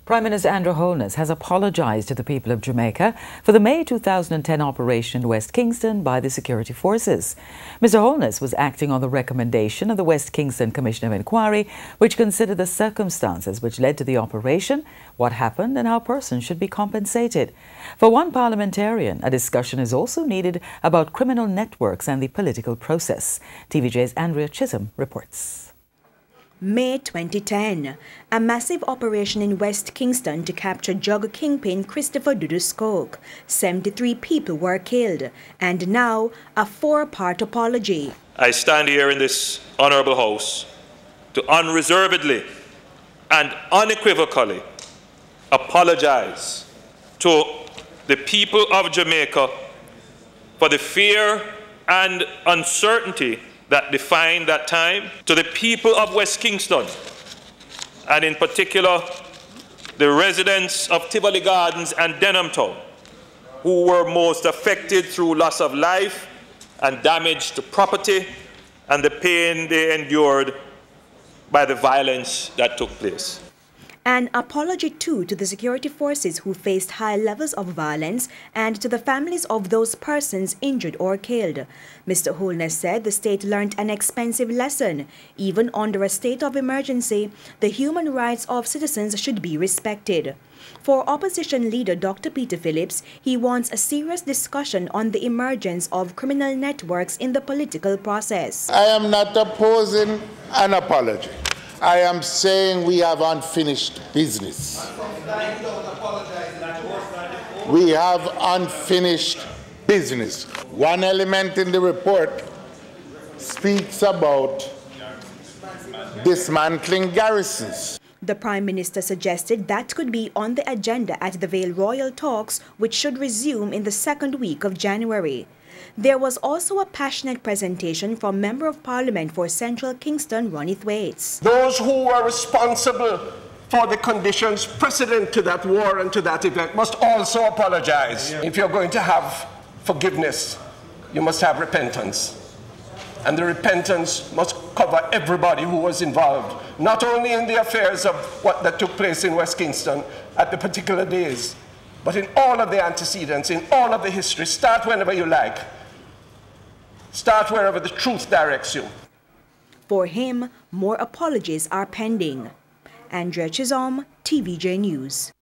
Prime Minister Andrew Holness has apologized to the people of Jamaica for the May 2010 operation in West Kingston by the security forces. Mr. Holness was acting on the recommendation of the West Kingston Commission of Inquiry, which considered the circumstances which led to the operation, what happened and how persons should be compensated. For one parliamentarian, a discussion is also needed about criminal networks and the political process. TVJ's Andrea Chisholm reports. May 2010, a massive operation in West Kingston to capture drug kingpin Christopher Dudu. 73 people were killed, and now a four-part apology. I stand here in this honourable House to unreservedly and unequivocally apologise to the people of Jamaica for the fear and uncertainty that defined that time, to the people of West Kingston, and in particular the residents of Tivoli Gardens and Denham Town, who were most affected through loss of life and damage to property and the pain they endured by the violence that took place. An apology too to the security forces who faced high levels of violence and to the families of those persons injured or killed. Mr. Holness said the state learned an expensive lesson. Even under a state of emergency, the human rights of citizens should be respected. For opposition leader Dr. Peter Phillips, he wants a serious discussion on the emergence of criminal networks in the political process. I am not opposing an apology. I am saying we have unfinished business. We have unfinished business. One element in the report speaks about dismantling garrisons. The Prime Minister suggested that could be on the agenda at the Vale Royal talks, which should resume in the second week of January. There was also a passionate presentation from Member of Parliament for Central Kingston, Ronnie Thwaites. Those who are responsible for the conditions precedent to that war and to that event must also apologize. If you're going to have forgiveness, you must have repentance. And the repentance must cover everybody who was involved, not only in the affairs of what that took place in West Kingston at the particular days, but in all of the antecedents, in all of the history. Start whenever you like. Start wherever the truth directs you. For him, more apologies are pending. Andrea Chisholm, TVJ News.